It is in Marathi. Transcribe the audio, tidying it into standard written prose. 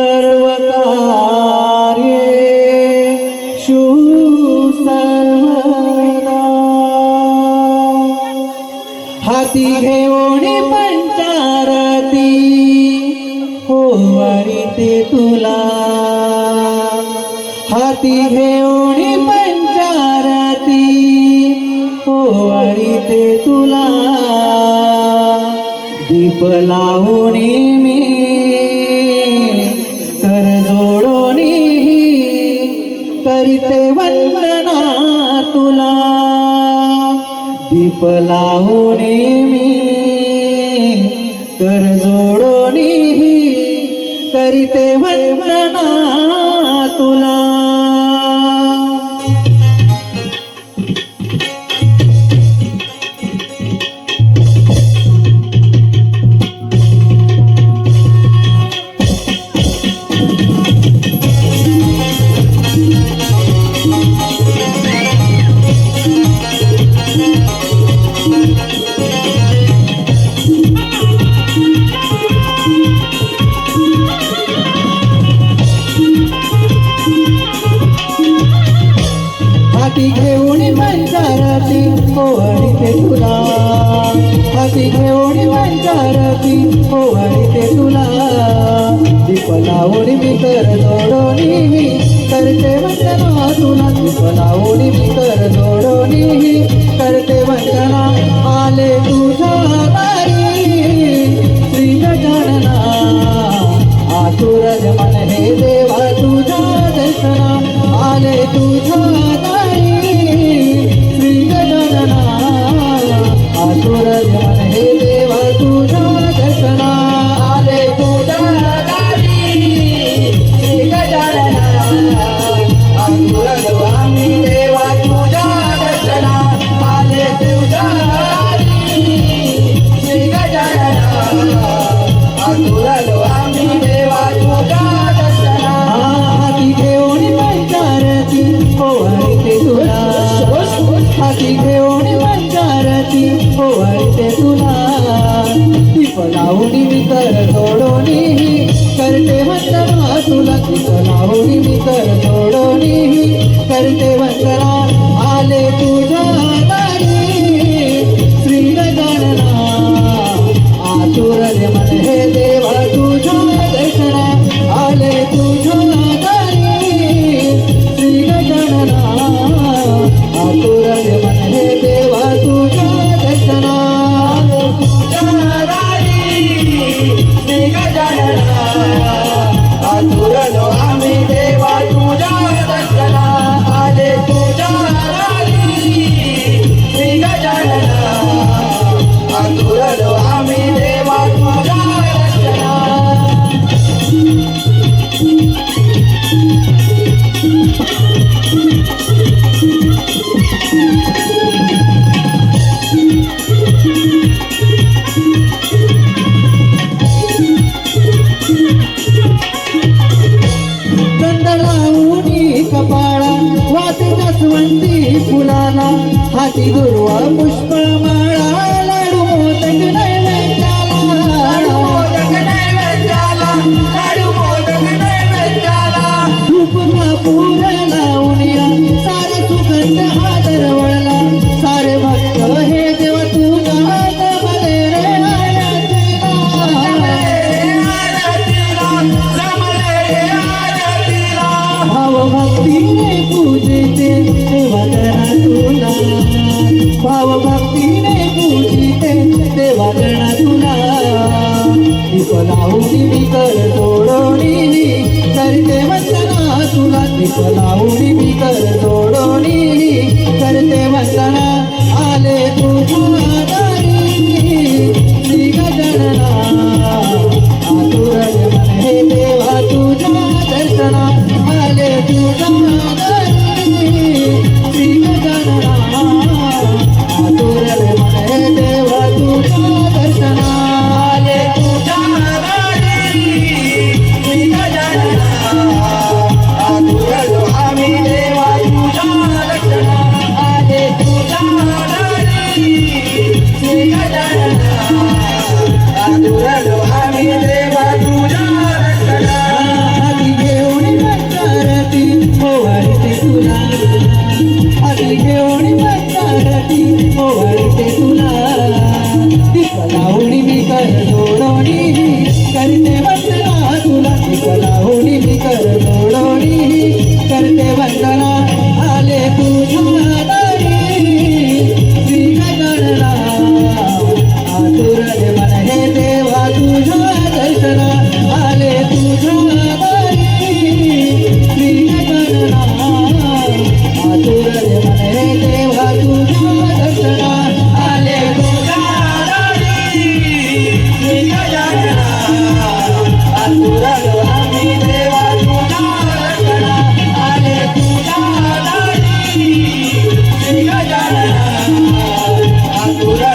सर्व कार्येषु सर्वदा हाती घेऊन पंचारती ओवाळीते तुला हाती घेऊन पंचारती ओवाळीते तुला दीप लावून मी कर जोडून करीते वंदना तुला दीप लावून मी कर जोडून करीते वंदना तुला हाती घेऊन पंचारती ओवाळीते तुला हाती घेऊन पंचारती ओवाळीते तुला दीप लावून मी कर जोडून करते वंदना तुला दीप लावून मी कर जोडून करते वंदना आले तुझ्या दारी श्री गजानना आतुर मन हे देवा तुझ्या दर्शना आले तुझ्या आतुर मन हे देवा तुझ्या दर्शना आले तुझ्या दारी श्री गजानना आतुर आम्ही देवा तुझ्या दर्शना आले तुझ्या दारी श्री गजानना आतुर आम्ही देवा तुझ्या दर्शना हाती घेऊन पंचारती ओवाळीते तुला हाती घेऊन पंचारती ओवाळीते तुला दीप लावून मी कर जोडून करते वंदना तुला दीप लावून मी कर जोडून करते वंदना आले तुझ्या दारी श्री गजानना आतुर मन हे देवा तुझ्या दर्शना आले तुझ्या दारी श्री गजानना आतुर मन हे देवा तुझ्या दर्शना तुझ्या दारी श्री गजानना आतुर आम्ही देवा तुझ्या दर्शना आले तुझ्या दारी श्री गजानना आतुर आम्ही देवा तुझ्या दर्शना गंध लावून कपाळा वाते जास्वंदी फुलाला हाती दुर्वा पुष्प माळा लाडू मोदक नैवेद्याला धूप कापूर लावून या सारे सुगंध आदर वळला सारे भक्त हे देवा तुझा दमले रे भाव भक्तीने पूजिते देवागणा तुला भाव भक्तीने पूजिते देवागणा तुला दीप लावून मी कर जोडून करते वंदना तुला दीप लावून मी कर जोडून करते वंदना आले तुझ्या दारी श्री गजानना आतुर मन हे देवा तुझ्या दर्शना आले तुझ्या दारी श्री गजानना आतुर मन हे देवा तुझ्या दर्शना आले तुझ्या दारी श्री गजानना आतुर आम्ही देवा तुझ्या दर्शना आले तुझ्या दारी श्री गजानना आतुर आम्ही देवा तुझ्या दर्शना तुरा